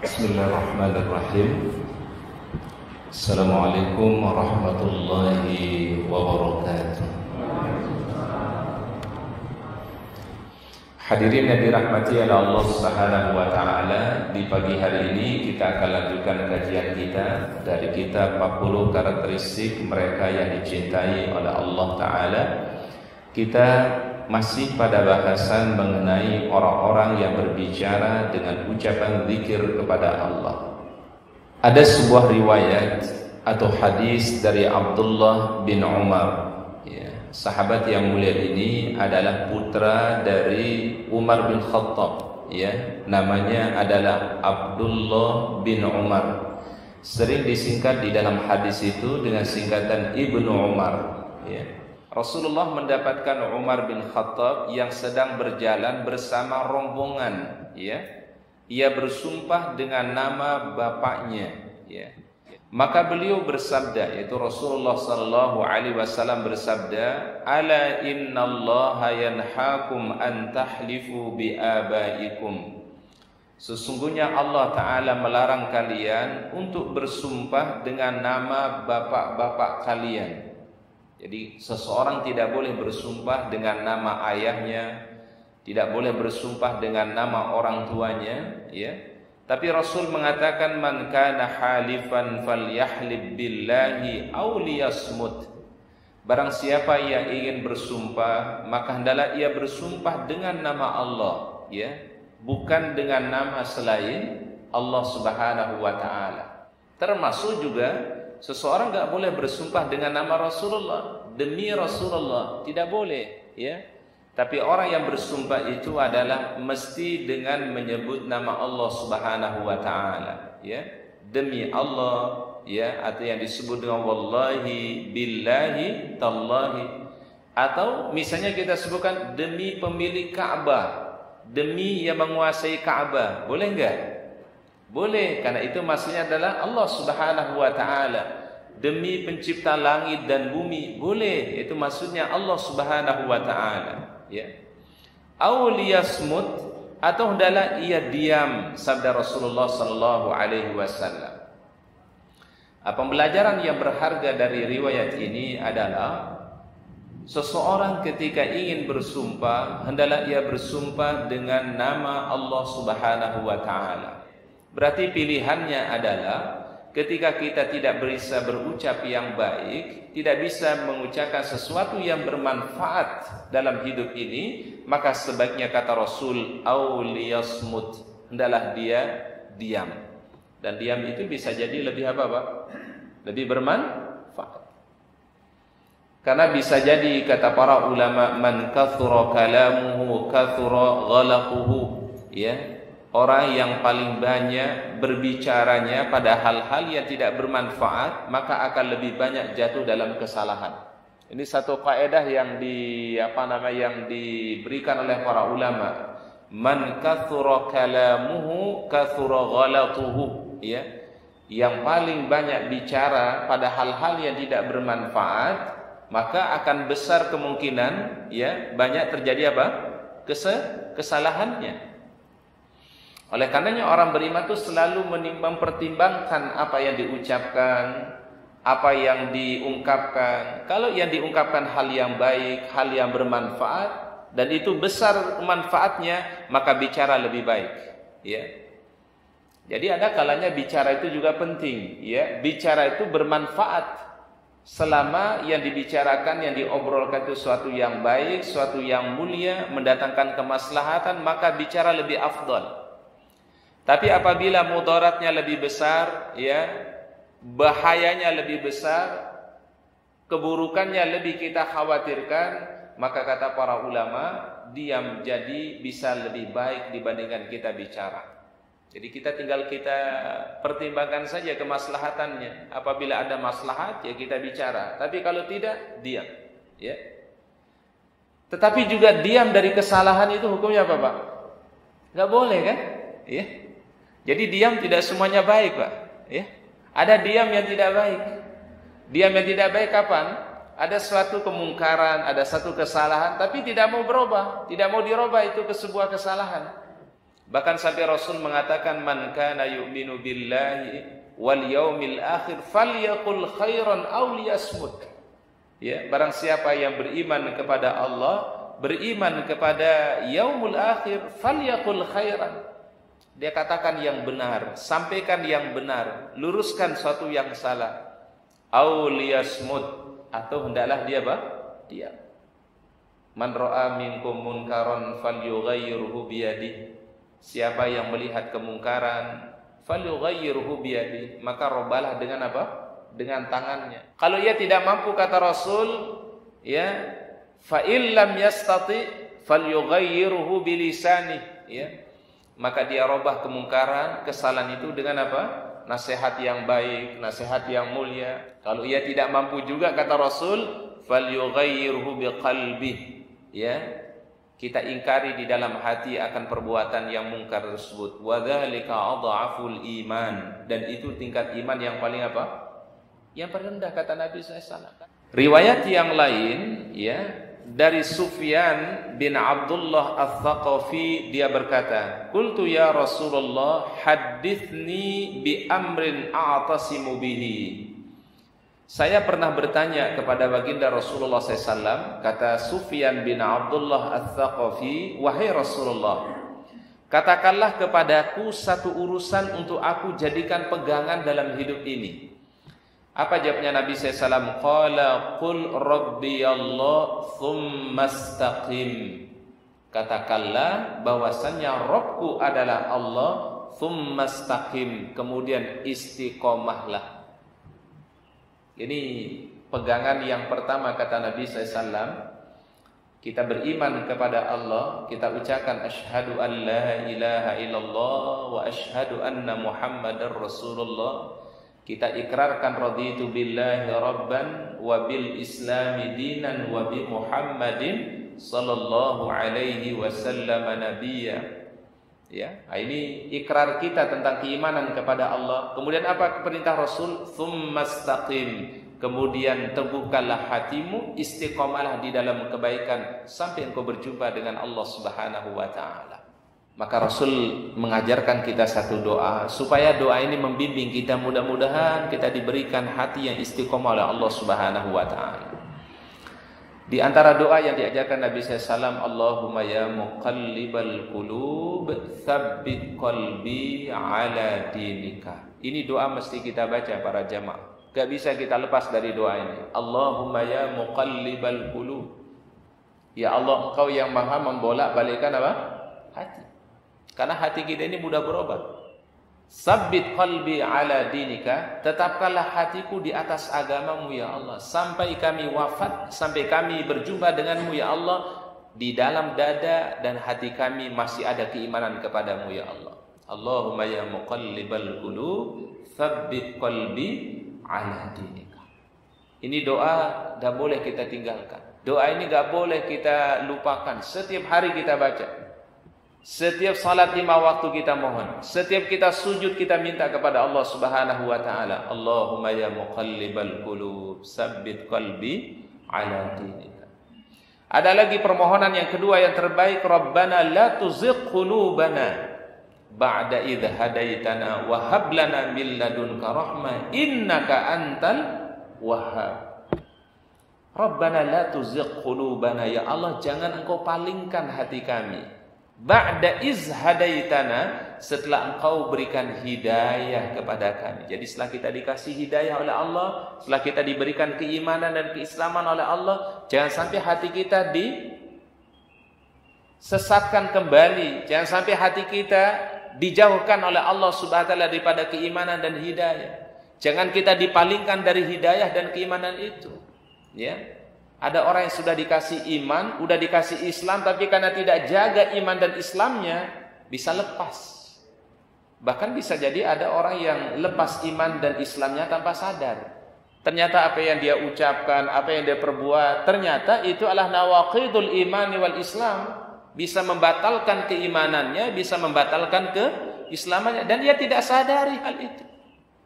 Bismillahirrahmanirrahim. Assalamualaikum warahmatullahi wabarakatuh. Hadirin yang dirahmati oleh Allah Subhanahu wa taala, di pagi hari ini kita akan lanjutkan kajian kita dari kitab 40 karakteristik mereka yang dicintai oleh Allah taala. Kita masih pada bahasan mengenai orang-orang yang berbicara dengan ucapan zikir kepada Allah. Ada sebuah riwayat atau hadis dari Abdullah bin Umar, ya, sahabat yang mulia ini adalah putra dari Umar bin Khattab, ya, namanya adalah Abdullah bin Umar. Sering disingkat di dalam hadis itu dengan singkatan Ibnu Umar, ya. Rasulullah mendapatkan Umar bin Khattab yang sedang berjalan bersama rombongan, ya. Ia bersumpah dengan nama bapaknya, ya. Maka beliau bersabda, yaitu Rasulullah sallallahu alaihi wasallam bersabda, "Ala innallaha yanhaakum an tahlifu bi abaikum." Sesungguhnya Allah taala melarang kalian untuk bersumpah dengan nama bapak-bapak kalian. Jadi seseorang tidak boleh bersumpah dengan nama ayahnya, tidak boleh bersumpah dengan nama orang tuanya, ya. Tapi Rasul mengatakan man kana halifan falyahlib billahi aw liyasmut. Barang siapa yang ingin bersumpah, maka hendaklah ia bersumpah dengan nama Allah, ya, bukan dengan nama selain Allah Subhanahu wa taala. Termasuk juga seseorang enggak boleh bersumpah dengan nama Rasulullah, demi Rasulullah, tidak boleh, ya. Tapi orang yang bersumpah itu adalah mesti dengan menyebut nama Allah Subhanahu wa taala, ya. Demi Allah, ya, atau yang disebut dengan wallahi, billahi, tallahi. Atau misalnya kita sebutkan demi pemilik Ka'bah, demi yang menguasai Ka'bah. Boleh enggak? Boleh, karena itu maksudnya adalah Allah Subhanahu wa taala. Demi pencipta langit dan bumi, boleh, itu maksudnya Allah Subhanahu wa taala, ya. Aw liyasmut, atau hendaklah ia diam, sabda Rasulullah sallallahu alaihi wasallam. Pembelajaran yang berharga dari riwayat ini adalah seseorang ketika ingin bersumpah, hendaklah ia bersumpah dengan nama Allah Subhanahu wa taala. Berarti pilihannya adalah ketika kita tidak bisa berucap yang baik, tidak bisa mengucapkan sesuatu yang bermanfaat dalam hidup ini, maka sebaiknya kata Rasul auliyasmut, hendaklah dia diam. Dan diam itu bisa jadi lebih apa, Pak? Lebih bermanfaat. Karena bisa jadi kata para ulama man kathura kalamuhu kathura ghalaquhu, ya. Orang yang paling banyak berbicaranya pada hal-hal yang tidak bermanfaat, maka akan lebih banyak jatuh dalam kesalahan. Ini satu kaidah yang yang diberikan oleh para ulama. Man kathura kalamuhu kathura ghalatuhu, ya. Yang paling banyak bicara pada hal-hal yang tidak bermanfaat, maka akan besar kemungkinan, ya, banyak terjadi apa? Kesalahannya. Oleh karenanya orang beriman itu selalu mempertimbangkan apa yang diucapkan, apa yang diungkapkan. Kalau yang diungkapkan hal yang baik, hal yang bermanfaat, dan itu besar manfaatnya, maka bicara lebih baik, ya. Jadi ada kalanya bicara itu juga penting, ya. Bicara itu bermanfaat selama yang dibicarakan, yang diobrolkan itu suatu yang baik, suatu yang mulia, mendatangkan kemaslahatan, maka bicara lebih afdal. Tapi apabila mudaratnya lebih besar, ya, bahayanya lebih besar, keburukannya lebih kita khawatirkan, maka kata para ulama, diam jadi bisa lebih baik dibandingkan kita bicara. Jadi kita tinggal kita pertimbangkan saja kemaslahatannya. Apabila ada maslahat, ya kita bicara. Tapi kalau tidak, diam, ya. Tetapi juga diam dari kesalahan itu hukumnya apa, Pak? Enggak boleh, kan? Ya. Jadi diam tidak semuanya baik, Pak, ya. Ada diam yang tidak baik. Diam yang tidak baik kapan? Ada suatu kemungkaran, ada satu kesalahan, tapi tidak mau berubah, tidak mau dirubah itu ke sebuah kesalahan. Bahkan sampai Rasul mengatakan, man kana yu'minu billahi wal yaumil akhir falyaqul khairan aw liyasmut. Ya, barang siapa yang beriman kepada Allah, beriman kepada yaumul akhir, falyaqul khairan. Dia katakan yang benar, sampaikan yang benar, luruskan sesuatu yang salah. Aw liyasmut, atau hendaklah dia diam. Man ra'a minkum munkaran falyughayyirhu biyadihi. Siapa yang melihat kemungkaran, falyughayyirhu biyadihi, maka robalah dengan apa? Dengan tangannya. Kalau ia tidak mampu, kata Rasul, ya, fa illam yastati falyughayyirhu bilisanihi, ya. Maka dia robah kemungkaran, kesalahan itu dengan apa? Nasihat yang baik, nasihat yang mulia. Kalau ia tidak mampu juga, kata Rasul, falyughayyirhu biqalbihi, ya. Kita ingkari di dalam hati akan perbuatan yang mungkar tersebut. Wa dzalika adhaful iman, dan itu tingkat iman yang paling apa? Yang paling rendah, kata Nabi SAW. Riwayat yang lain, ya, dari Sufyan bin Abdullah Ats-Tsaqafi, dia berkata, qultu ya Rasulullah hadithni bi amrin a'tasimu bihi. Saya pernah bertanya kepada baginda Rasulullah SAW, kata Sufyan bin Abdullah Ats-Tsaqafi, wahai Rasulullah, katakanlah kepadaku satu urusan untuk aku jadikan pegangan dalam hidup ini. Apa jawabnya Nabi SAW? Qala qul rabbi Allah thumma istaqim. Katakanlah bahwasannya Rabbku adalah Allah, thumma istaqim, kemudian istiqomahlah. Ini pegangan yang pertama, kata Nabi SAW. Kita beriman kepada Allah, kita ucapkan asyhadu an la ilaha illallah wa asyhadu anna Muhammadar Rasulullah. Kita ikrarkan raditu billahi rabban wa bil islami dinan wa bi Muhammadin sallallahu alaihi wasallam nabiyya. Ya, ini ikrar kita tentang keimanan kepada Allah. Kemudian apa perintah Rasul? Tsumastaqim. Kemudian teguhkanlah hatimu, istiqomalah di dalam kebaikan sampai engkau berjumpa dengan Allah Subhanahu wa taala. Maka Rasul mengajarkan kita satu doa, supaya doa ini membimbing kita, mudah-mudahan kita diberikan hati yang istiqomah oleh Allah Subhanahu wa taala. Di antara doa yang diajarkan Nabi SAW, Allahumma ya muqallibal qulub tsabbit qalbi ala dinika. Ini doa mesti kita baca para jamaah. Gak bisa kita lepas dari doa ini. Allahumma ya muqallibal qulub. Ya Allah, Engkau yang maha membolak-balikkan apa? Hati. Karena hati kita ini mudah berubah. Sabbit qalbi ala dinika, tetapkanlah hatiku di atas agamamu ya Allah, sampai kami wafat, sampai kami berjumpa denganmu ya Allah, di dalam dada dan hati kami masih ada keimanan kepadamu ya Allah. Allahumma ya muqallibal qulub tsabbit qalbi ala dinika. Ini doa tidak boleh kita tinggalkan. Doa ini tidak boleh kita lupakan. Setiap hari kita baca. Setiap salat 5 waktu kita mohon. Setiap kita sujud kita minta kepada Allah Subhanahu wa taala. Allahumma ya muqallibal qulub tsabbit qalbi ala dinika. Ada lagi permohonan yang kedua yang terbaik, Rabbana la tuzigh qulubana ba'da idh hadaitana wa hab lana min ladunka rahmah innaka antal wahhab. Rabbana la tuzigh qulubana, ya Allah jangan Engkau palingkan hati kami. Ba'da iz hadaitana, setelah Engkau berikan hidayah kepada kami. Jadi setelah kita dikasih hidayah oleh Allah, setelah kita diberikan keimanan dan keislaman oleh Allah, jangan sampai hati kita disesatkan kembali. Jangan sampai hati kita dijauhkan oleh Allah Subhanahu wa taala daripada keimanan dan hidayah. Jangan kita dipalingkan dari hidayah dan keimanan itu. Ya. Ada orang yang sudah dikasih iman, sudah dikasih Islam, tapi karena tidak jaga iman dan Islamnya, bisa lepas. Bahkan bisa jadi ada orang yang lepas iman dan Islamnya tanpa sadar. Ternyata apa yang dia ucapkan, apa yang dia perbuat, ternyata itu adalah nawaqidul imani wal Islam. Bisa membatalkan keimanannya, bisa membatalkan keislamannya, dan dia tidak sadari hal itu.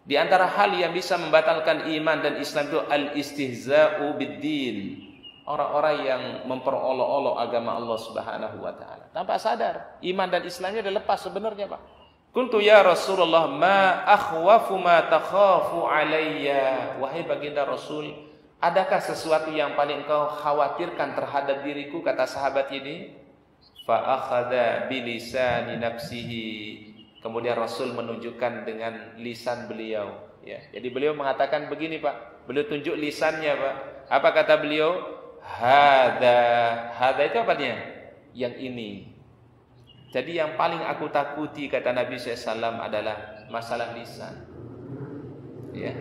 Di antara hal yang bisa membatalkan iman dan Islam itu al-istihza'u bid-din. orang-orang yang memperolok-olok agama Allah Subhanahu wa taala. Tanpa sadar, iman dan Islamnya sudah lepas sebenarnya, Pak. Qultu ya Rasulullah, ma akhwafu ma takhafu alayya. Wahai baginda Rasul, adakah sesuatu yang paling engkau khawatirkan terhadap diriku, kata sahabat ini? Fa akhadha bi lisani nafsihi. Kemudian Rasul menunjukkan dengan lisan beliau, ya. Jadi beliau mengatakan begini, Pak. Beliau tunjuk lisannya, Pak. Apa kata beliau? Hada itu apa dia? Yang ini. Jadi yang paling aku takuti, kata Nabi SAW, adalah masalah lisan. Ya,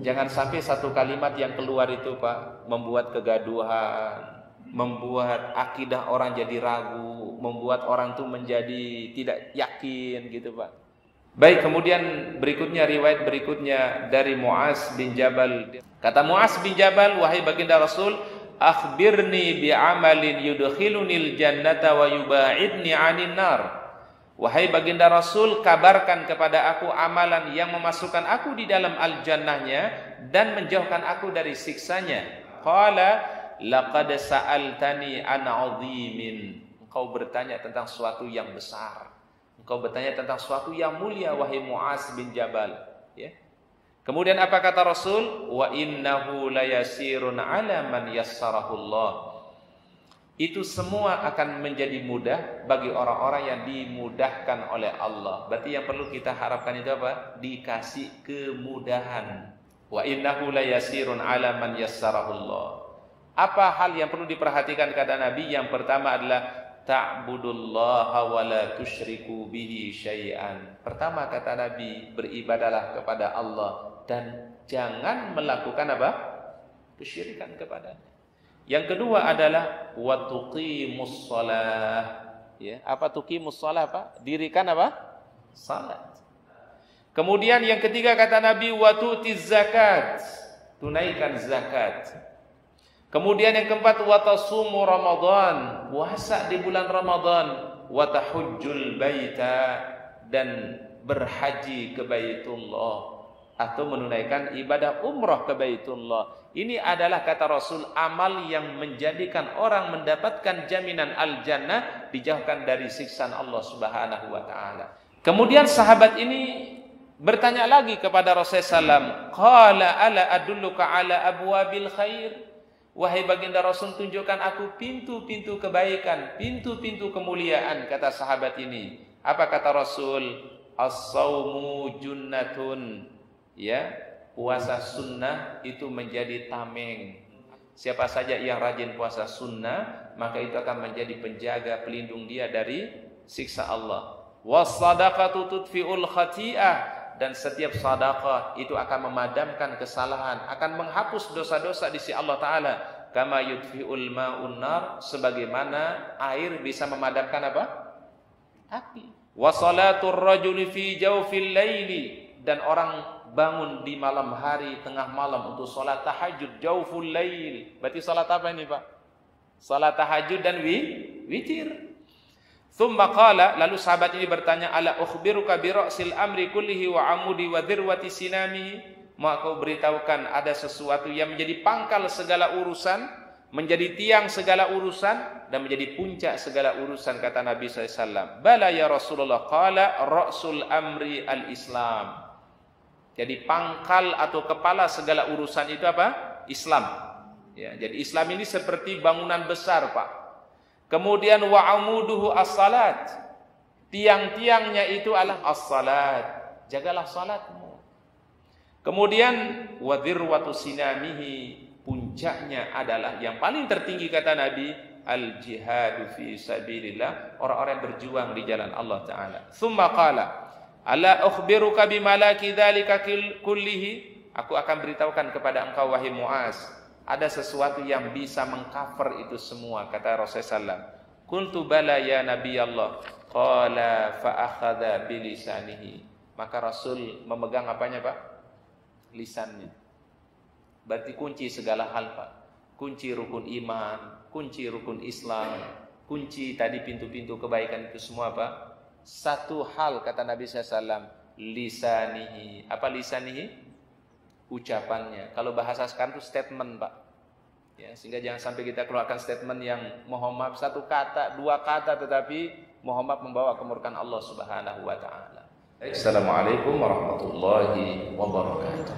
jangan sampai satu kalimat yang keluar itu, Pak, membuat kegaduhan, membuat akidah orang jadi ragu, membuat orang itu menjadi tidak yakin, gitu, Pak. Baik, kemudian berikutnya, riwayat berikutnya dari Muaz bin Jabal. Kata Muaz bin Jabal, wahai baginda Rasul, akhbirni bi'amalin yudkhilunil jannata wa yubaidni 'anil nar. Wahai baginda Rasul, kabarkan kepada aku amalan yang memasukkan aku di dalam al-jannahnya dan menjauhkan aku dari siksanya. Qala laqad sa'altani an 'azimin. Engkau bertanya tentang suatu yang besar. Engkau bertanya tentang suatu yang mulia, wahai Muaz bin Jabal, ya. Kemudian apa kata Rasul? Wa innahu layasirun 'ala man yassarahullah. Itu semua akan menjadi mudah bagi orang-orang yang dimudahkan oleh Allah. Berarti yang perlu kita harapkan itu apa? Dikasih kemudahan. Wa innahu layasirun 'ala man yassarahullah. Apa hal yang perlu diperhatikan kata Nabi? Yang pertama adalah ta'budullaha wa la tusyriku bihi syai'an. Pertama kata Nabi, beribadalah kepada Allah dan jangan melakukan apa? Kesyirikan kepadanya. Yang kedua adalah wa tuqimus shalah. Ya, apa tuqimus shalah, Pak? Dirikan apa? Salat. Kemudian yang ketiga kata Nabi wa tu'tiz zakat. Tunaikan zakat. Kemudian yang keempat wa tasumu Ramadan, puasa di bulan Ramadan, wa tahujjul baita, dan berhaji ke Baitullah atau menunaikan ibadah umrah ke Baitullah. Ini adalah kata Rasul amal yang menjadikan orang mendapatkan jaminan al-jannah, dijauhkan dari siksaan Allah Subhanahu wa taala. Kemudian sahabat ini bertanya lagi kepada Rasulullah SAW, qala ala adulluka ala abwabil khair. Wahai baginda Rasul, tunjukkan aku pintu-pintu kebaikan, pintu-pintu kemuliaan, kata sahabat ini. Apa kata Rasul? As-saumu junnatun. Ya, puasa sunnah itu menjadi tameng. Siapa saja yang rajin puasa sunnah, maka itu akan menjadi penjaga, pelindung dia dari siksa Allah. Was-sadaqatu tudfi'ul khati'ah. Dan setiap sedekah itu akan memadamkan kesalahan, akan menghapus dosa-dosa di sisi Allah Ta'ala. Kama yudfi'ul ma'un nar, sebagaimana air bisa memadamkan apa? Api. Wa salatur rajuli fi jawfil laili, dan orang bangun di malam hari, tengah malam untuk salat tahajud, jawful lail. Berarti salat apa ini, Pak? Salat tahajud dan witir. Tsumma qala, lalu sahabat ini bertanya, ala ukhbiruka bi ra'sil amri kullihi wa amudi wa dirwati sinamihi. Mau aku beritahukan ada sesuatu yang menjadi pangkal segala urusan, menjadi tiang segala urusan, dan menjadi puncak segala urusan, kata Nabi SAW. Bala ya Rasulullah. Qala ra'sul amri al-Islam. Jadi pangkal atau kepala segala urusan itu apa? Islam. Ya, jadi Islam ini seperti bangunan besar, Pak. Kemudian wa amuduhu as-salat. Tiang-tiangnya itu adalah as-salat. Jagalah salatmu. Kemudian wa dirwatu sinamihi, puncaknya adalah yang paling tertinggi kata Nabi, al-jihadu fi sabilillah, orang-orang yang berjuang di jalan Allah Ta'ala. Tsumma qala, ala ukhbiruka bimalaki dzalika kullihi, aku akan beritahukan kepada engkau wahai Muaz, ada sesuatu yang bisa mengcover itu semua, kata Rasulullah SAW. Kuntu bala ya Nabi Allah. Qala fa akhadha bilisanihi. Maka Rasul memegang apanya, Pak? Lisannya. Berarti kunci segala hal, Pak. Kunci rukun iman, kunci rukun Islam, kunci tadi pintu-pintu kebaikan itu semua, Pak. Satu hal kata Nabi SAW, lisanihi. Apa lisanihi? Ucapannya. Kalau bahasa sekarang itu statement, Pak. Ya, sehingga jangan sampai kita keluarkan statement yang mohon maaf satu kata, dua kata, tetapi mohon maaf membawa kemurkaan Allah Subhanahu wa taala. Assalamualaikum warahmatullahi wabarakatuh.